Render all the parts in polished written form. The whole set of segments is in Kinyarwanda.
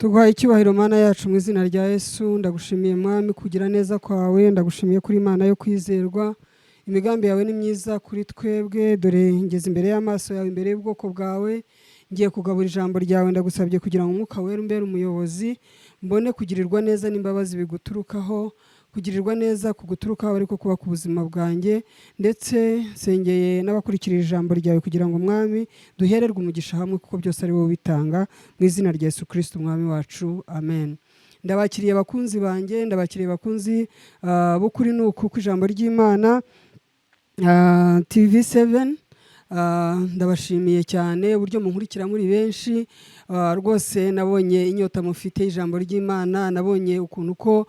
Tuguhaye icyubahiro Mana yacu mu izina rya Yesu. Ndagushimiye Mwami kugira neza kwawe, ndagushimiye kuri Imana yo kwizerwa. Imigambi yawe ni myiza kuri twebwe, dore ngeze imbere y'amaso yawe, imbere y'ubwoko bwawe, ngiye kugabura ijambo ryawe. Ndagusabye kugira ngo Umwuka wera umbere umuyobozi, mbone kugirirwa neza n'imbabazi biguturukaho. Kugirirwa neza kuguturukaho ariko kuba ku buzima bwanjye, ndetse sengeye n'abakurikira ijambo ryawe kugira ngo Mwami duhererwe umugisha hamwe, kuko byose ari wowe bitanga, mu izina rya Yesu Kristo Umwami wacu, amen. Ndabakiriye bakunzi banjye, ndabakiriye bakunzi b'ukuri n'uku kw'ijambo ry'Imana TV7. Ndabashimiye cyane uburyo munkurikira muri benshi. Rwose nabonye inyota mufite ijambo ry'Imana, nabonye ukuntu ko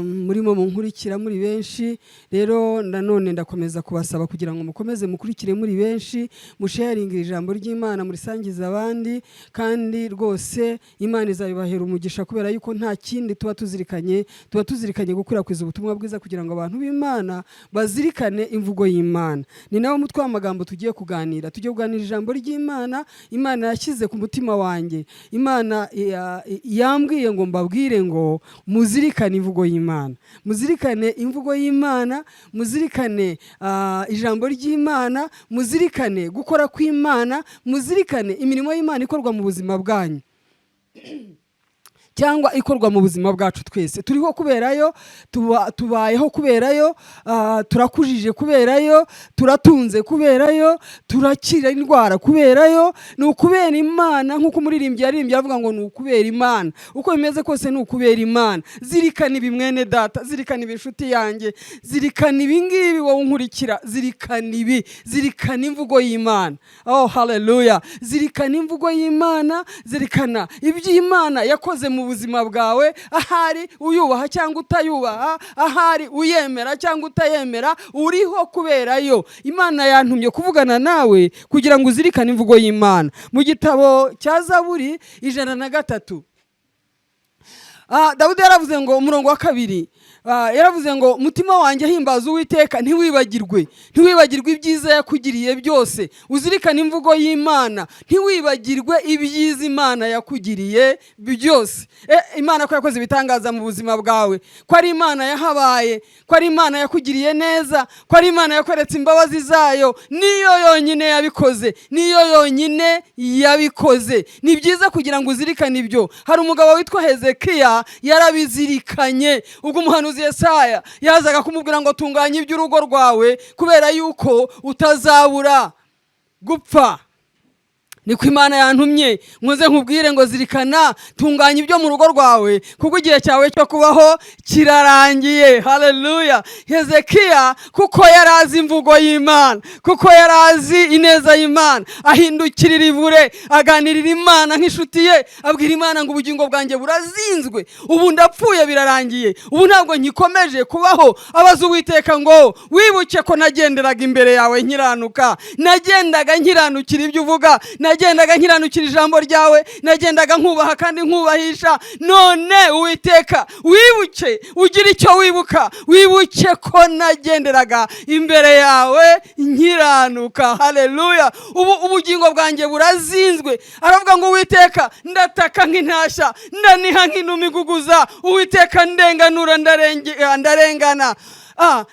murimo munkurikira muri benshi. Rero nanone ndakomeza kubasaba kugira ngo mukomeze mukurikire muri benshi, musharinga ijambo ry'Imana, murisangiza abandi, kandi rwose Imana izabibahera umugisha, kubera yuko nta kindi tuba tuzirikanye gukwirakwiza ubutumwa bwiza kugira ngo abantu b'Imana bazirikane imvugo y'Imana. Ni nawo mutwe w'amagambo tugiye kuganira ijambo ry'Imana. Imana yashyize ku mutima wanjye, Imana yambwiye ngo mbabwire ngo muzirikane imvugo y'Imana, muzirikane imvugo y'Imana, muzirikane ijambo ry'Imana, muzirikane gukora kw'Imana, muzirikane imirimo y'Imana ikorwa mu buzima bwanyu cyangwa ikorwa mu buzima bwacu. Twese turiho kuberayo, tubayeho kuberayo, turakujije kuberayo, turatunze kuberayo, turakira indwara kuberayo. Ni ukubera Imana, nk'uko umuririmbyi yaririmbye avuga ngo ni ukubera Imana. Uko bimeze kose ni ukubera Imana. Zirikana ibi mwene data, zirikana ibi nshuti yanjye, zirikana ibi ngibi wowe unkurikira, zirikana ibi, zirikana imvugo y'Imana. Oh haleluya! Zirikana imvugo y'Imana, zirikana iby'Imana yakoze mu buzima bwawe, ahari uyubaha cyangwa utayubaha, ahari uyemera cyangwa utayemera, uriho kuberayo. Imana yantumye kuvugana nawe kugira ngo uzirikane imvugo y'Imana. Mu gitabo cya Zaburi 103, Dawudi yaravuze ngo, umurongo wa 2, yaravuze ngo mutima wanjye himbaza Uwiteka, ntiwibagirwe ibyiza yakugiriye byose. Uzirikane imvugo y'Imana, ntiwibagirwe ibyiza Imana yakugiriye byose. Imana ko yakoze ibitangaza mu buzima bwawe, ko ari Imana yahabaye, ko ari Imana yakugiriye neza, ko ari Imana yakweretse imbabazi zayo, niyo yonyine yabikoze. Ni byiza kugira ngo uzirikane ibyo. Hari umugabo witwa Hezekiya yarabizirikanye. Ubwo umuhanuzi Yesaya yazaga kumubwira ngo tunganye iby'urugo rwawe, kubera yuko utazabura gupfa. Niko Imana yantumye nkoze nkubwire ngo zirikana, tunganya ibyo mu rugo rwawe, kuko igihe cyawe cyo kubaho kirarangiye. Haleluya! Hezekiya kuko yarazi imvugo y'Imana, kuko yarazi ineza y'Imana, ahindukirira ivure, aganirira Imana nk'inshuti ye, abwira Imana ngo ubugingo bwanjye burazinzwe, ubu ndapfuye, birarangiye, ubu ntabwo nkikomeje kubaho. Abaza Uwiteka ngo wibuke ko nagenderaga imbere yawe nkiranuka, nagendaga nkiranukira ibyo uvuga, nagendaga nkiranukira ijambo ryawe, nagendaga nkubaha kandi nkubahisha. None Uwiteka wibuke, ugira icyo wibuke ko nagenderaga imbere yawe nkiranuka. Haleluya! Ubu ubugingo bwanjye burazinzwe. Aravuga ngo Uwiteka ndataka nk'intashya, ndaniha nk'inuma iguguza. Uwiteka ndenganura, ndarengana.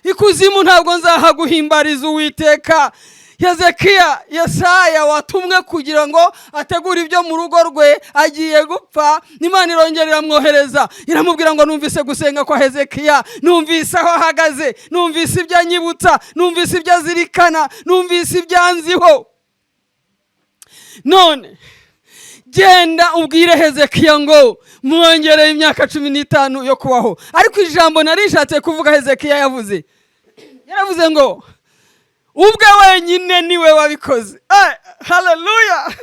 Ikuzimu ntabwo nzahaguhimbariza Uwiteka. Yesaya watumwe kugira ngo ategure ibyo mu rugo rwe, agiye gupfa. Imana irongera iramwohereza, iramubwira ngo numvise gusenga kwa Hezekiya, numvise aho ahagaze, numvise ibyo anyibutsa, numvise ibyo azirikana, numvise ibyanziho. None genda ubwire Hezekiya ngo mwongereye imyaka 15 yo kubaho. Ariko ijambo narishatse kuvuga Hezekiya yaravuze ngo ubwe wenyine niwe wabikoze. Haleluya!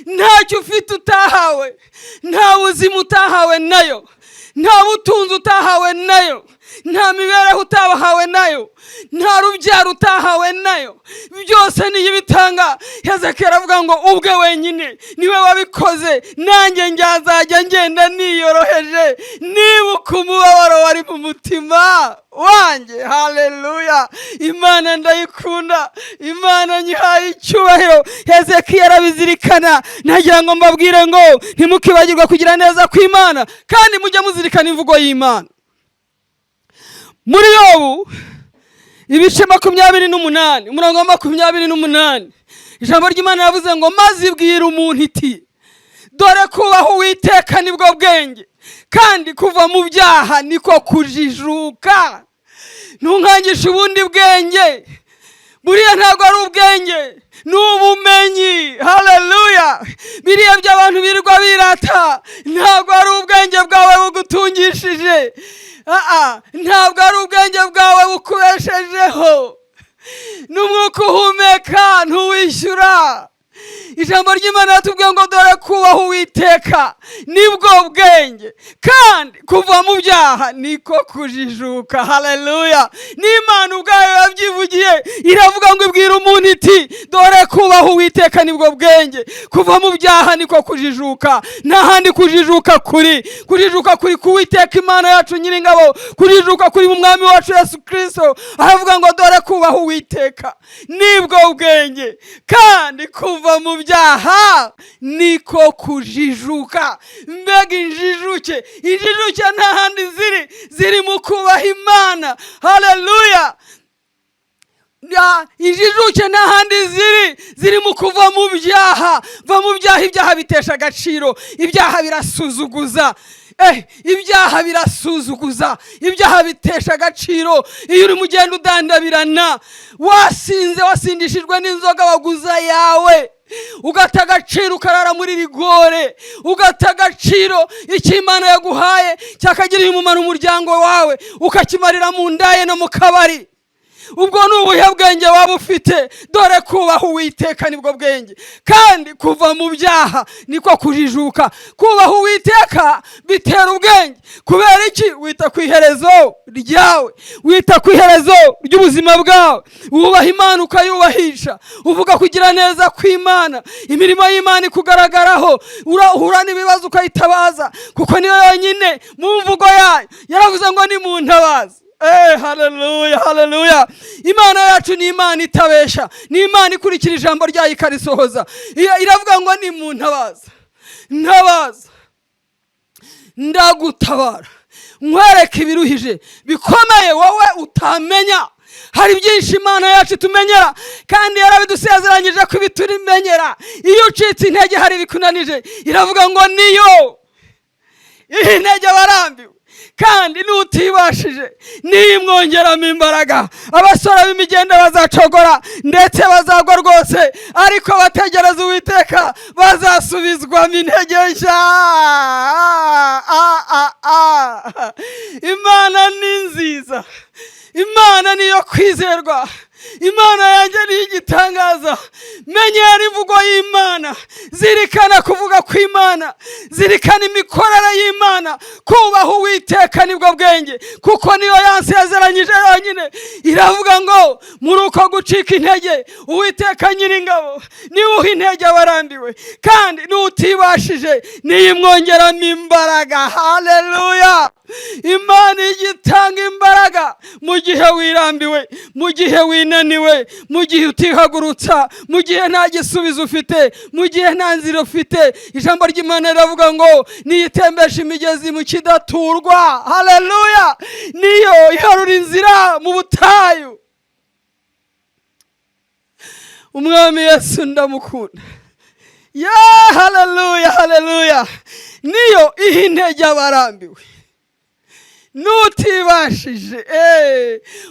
Ntacyo ufite utahawe, nta buzima utahawe nayo, nta butunzi utahawe nayo, nta mibereho utabahawe nayo, nta rubyaro utahawe nayo, byose niyo bitanga. Hezekiya aravuga ngo ubwe wenyine niwe wabikoze, nanjye nzajya ngenda niyoroheje, nibuka umubabaro wari mu mutima. wanjye. Haleluya! Imana ndayikunda, Imana nyihaye icyubahiro. Hezekiya arabizirikana. Nagira ngo mbabwire ngo ntimukibagirwe kugira neza kw'Imana, kandi mujye muzirikana imvugo y'Imana. Muri Yobu ibice 28 umurongo wa 28, ijambo ry'Imana yavuze ngo maze ibwira umuntu iti dore kubaha Uwiteka nibwo bwenge, kandi kuva mu byaha niko kujijuka. Ntunkangishe ubundi bwenge, buriya ntabwo ari ubwenge, ni ubumenyi. Haleluya! Biriya by'abantu birirwa birata ntabwo ari ubwenge bwawe bugutungishije, ntabwo ari ubwenge bwawe bukubeshejeho, n'umwuka uhumeka ntuwishyura. Ijambo ry'Imana ratubwiye ngo dore kubaha Uwiteka nibwo bwenge, kandi kuva mu byaha niko kujijuka. Haleluya! n'Imana ubwayo yabyivugiye, iravuga ngo ibwira umuntu iti dore kubaha Uwiteka nibwo bwenge, kuva mu byaha niko kujijuka. Nta handi kujijuka kuri. Kujijuka kuri ku Uwiteka Imana yacu Nyiringabo, kujijuka kuri mu Mwami wacu Yesu Kristo. Aravuga ngo dore kubaha Uwiteka nibwo bwenge, kandi kuva mu byaha niko kujijuka. Mbega injijuke! Injijuke nta handi ziri mu kubaha Imana. Haleluya! Injijuke nta handi ziri mu kuva mu byaha. Va mu byaha. Ibyaha bitesha agaciro, ibyaha birasuzuguza. Ibyaha birasuzuguza, ibyaha bitesha agaciro. Iyo uri mugenda udandabirana, wasindishijwe n'inzoga waguza yawe, ugata agaciro ukarara muri rigore, ugata agaciro icyo Imana yaguhaye cyakagiriye umumaro umuryango wawe, ukakimarira mu ndaye no mu kabari. Ubwo ni ubuhe bwenge waba ufite? Dore kubaha Uwiteka nibwo bwenge, kandi kuva mu byaha niko kujijuka. Kubaha Uwiteka bitera ubwenge. Kubera iki? Wita ku iherezo ryawe, wita ku iherezo ry'ubuzima bwawe. Wubaha Imana ukayubahisha, uvuga kugira neza kw'Imana, imirimo y'Imana ikugaragaraho, urahura n'ibibazo ukayitabaza, kuko niyo yonyine mu mvugo yayo yaravuze ngo ni mu ntabaza. Haleluya, haleluya! Imana yacu ni Imana itabesha, ni Imana ikurikira ijambo ryayo ikarisohoza. Iravuga ngo ni mu ntabaza. Ntabaza, ndagutabara, nkwereke ibiruhije bikomeye wowe utamenya. Hari byinshi Imana yacu tumenyera, kandi yarabidusezeranyije ko ibiturimenyera. Iyo ucitse intege hari bikunanije, iravuga ngo niyo iyi ntege barambiwe, kandi n'utibashije nimwongeramo imbaraga. Abasore b'imigende bazacogora ndetse bazagwa rwose, ariko bategereza Uwiteka bazasubizwamo intege nshya. Imana ni nziza, Imana niyo kwizerwa, Imana yanjye ni igitangaza. Menyera imvugo y'Imana, zirikana kuvuga kw'Imana, zirikana imikorere y'Imana. Kubaha Uwiteka nibwo bwenge, kuko niyo yansezeranyije yonyine. Iravuga ngo muri uko gucika intege, Uwiteka Nyiringabo niwe uha intege abarambiwe, kandi n'utibashije niyimwongeramo imbaraga. Haleluya! Imana igitanga imbaraga mu gihe wirambiwe, mu gihe winaniwe, mu gihe utihagurutsa, mu gihe nta gisubizo ufite, mu gihe nta nzira ufite. Ijambo ry'Imana riravuga ngo niyitembesha imigezi mu kidaturwa. Haleluya! niyo iharura inzira mu butayu. Umwami Yesu ndamukunda. Haleluya, haleluya! niyo iha intege abarambiwe, n'utibashije.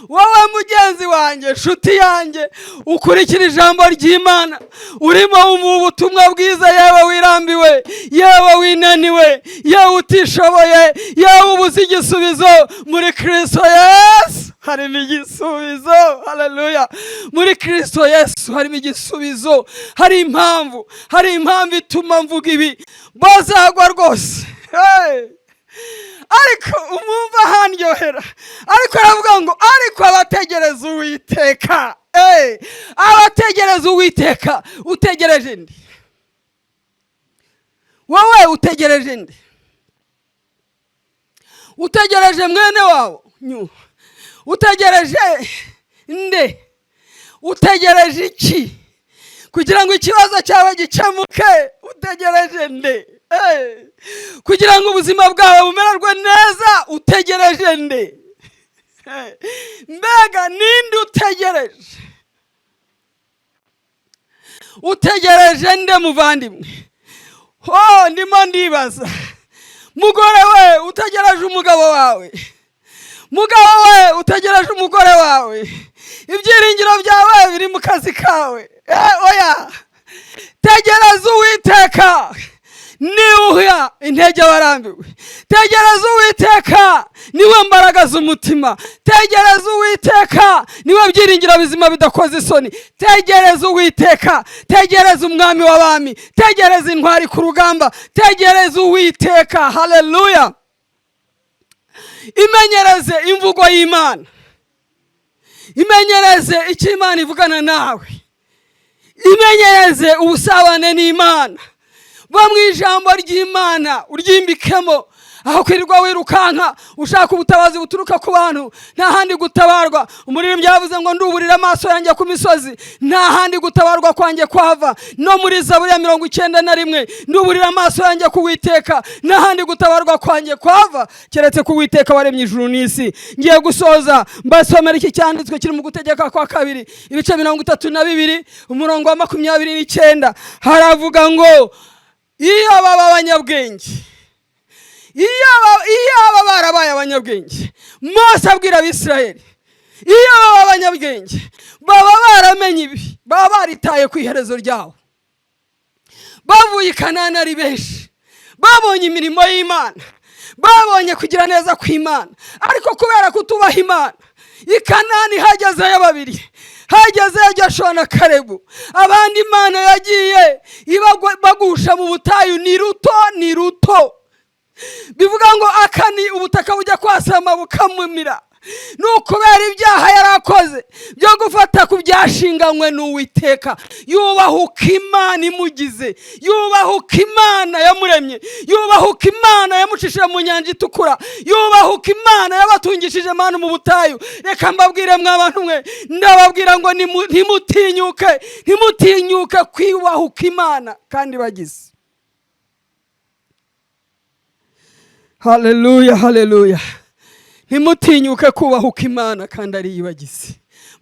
Wowe mugenzi wanjye, nshuti yanjye, ukurikira ijambo ry'Imana, urimo mu butumwa bwiza, yewe wirambiwe, yewe winaniwe, yewe utishoboye, yewe ubuze igisubizo, muri Kristo Yesu harimo igisubizo. Haleluya! muri Kristo Yesu harimo igisubizo. Hari impamvu ituma mvuga ibi. Bazagwa rwose, ariko umwumva handyohera. Ariko aravuga ngo ariko abategereza Uwiteka. Abategereza Uwiteka. Utegereje ndi? Wowe utegereje ndi? Utegereje mwene wawe? utegereje nde? Utegereje iki kugira ngo ikibazo cyawe gikemuke? Utegereje nde? Kugira ngo ubuzima bwawe bumererwe neza, utegereje nde? Mbega ninde utegereje? Utegereje nde muvandimwe? Ndimo ndibaza. Mugore we, utegereje umugabo wawe. Mugabo we, utegereje umugore wawe. Ibyiringiro byawe biri mu kazi kawe. Oya, tegereza Uwiteka niwuha intege warambiwe. Tegereza Uwiteka niwe mbaraga z'umutima. Tegereza Uwiteka niwe byiringiro bizima bidakoze isoni. Tegereza Uwiteka, tegereza umwami w'abami, tegereza intwari ku rugamba, tegereza Uwiteka. Haleluya! Imenyereze imvugo y'Imana. Imenyereze icyo Imana ivugana nawe. Imenyereze ubusabane n'Imana. Ba mu ijambo ry'Imana uryimbikemo, aho kwirirwa wirukanka ushaka ubutabazi buturuka ku bantu. Nta handi gutabarwa. Umuririmbyi yavuze ngo nduburira amaso yanjye ku misozi, nta handi gutabarwa kwanjye kwava. No muri Zaburi ya 91, nduburira amaso yanjye ku Uwiteka, nta handi gutabarwa kwanjye kwava keretse ku Uwiteka waremye ijuru n'isi. Ngiye gusoza mbasomera iki cyanditswe kiri mu Gutegeka kwa 2 ibice 32 umurongo wa 29. Haravuga ngo iyo baba abanyabwenge, iyo baba barabaye abanyabwenge, Mose abwira Abisirayeli, iyo baba abanyabwenge baba baramenye ibi, baba baritaye ku iherezo ryawo, bavuye i Kanani ari benshi, babonye imirimo y'Imana, babonye kugira neza kw'Imana. Ariko kubera kutubaha Imana, i Kanani hagezeyo babiri, hagezeyo Joshua na Kalebu. Abandi Imana yagiye ibagusha mu butayu ni ruto. Bivuga ngo akani ubutaka bujya kwasama bukamumira. Nukubera ibyaha yarakoze byo gufata ku byashinganywe n'Uwiteka. Yubahuka Imana imugize, yubahuka Imana yamuremye, yubahuka Imana yamucishije mu nyanja itukura, yubahuka Imana yabatungishije manu mu butayu. Reka mbabwire mwabantu mwe, ndababwira ngo ntimutinyuke kwibahuka Imana kandi bagize. Haleluya, haleluya. Ntimutinyuke kubahuka Imana kandi ari yibagize.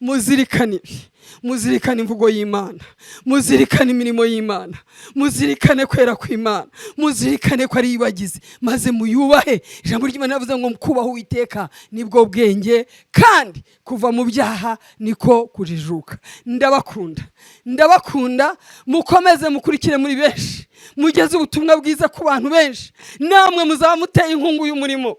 Muzirikane imvugo y'Imana, muzirikane imirimo y'Imana, muzirikane kwera kw'Imana, muzirikane ko ari yibagize, maze muyubahe. Ijambo ry'Imana rivuze ngo kubaha Uwiteka nibwo bwenge, kandi kuva mu byaha niko kujijuka. Ndabakunda, mukomeze mukurikire muri benshi, mugeze ubutumwa bwiza ku bantu benshi. Namwe muzamuteye inkungu y'umurimo,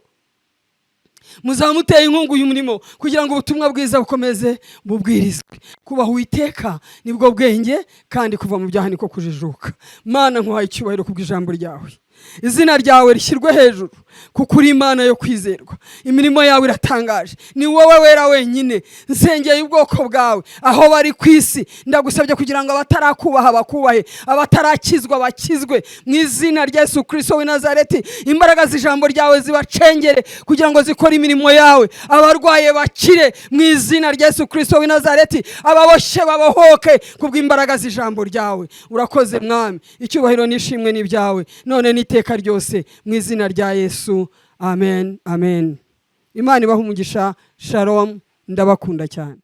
muzamuteye inkungu y'umurimo kugira ngo ubutumwa bwiza bukomeze bubwirizwe. Kubaha Uwiteka nibwo bwenge, kandi kuva mu byaha niko kujijuka. Mana, nkuhaye icyubahiro kubw'ijambo ryawe. Izina ryawe rishyirwe hejuru, kuko uri Imana yo kwizerwa. Imirimo yawe iratangaje, ni wowe wera wenyine. Nsengeye ubwoko bwawe aho bari ku isi, ndagusabye kugira ngo abatarakubaha bakubahe, abatarakizwa bakizwe mu izina rya Yesu Kristo w'i Nazareti. Imbaraga z'ijambo ryawe zibacengere kugira ngo zikore imirimo yawe. Abarwaye bakire mu izina rya Yesu Kristo w'i Nazareti, ababoshye babohoke kubw'imbaraga z'ijambo ryawe. Urakoze Mwami, icyubahiro n'ishimwe ni byawe none n'iteka ryose mu izina rya Yesu. Amen, amen. Imana ibahe umugisha. Shalom. Ndabakunda cyane.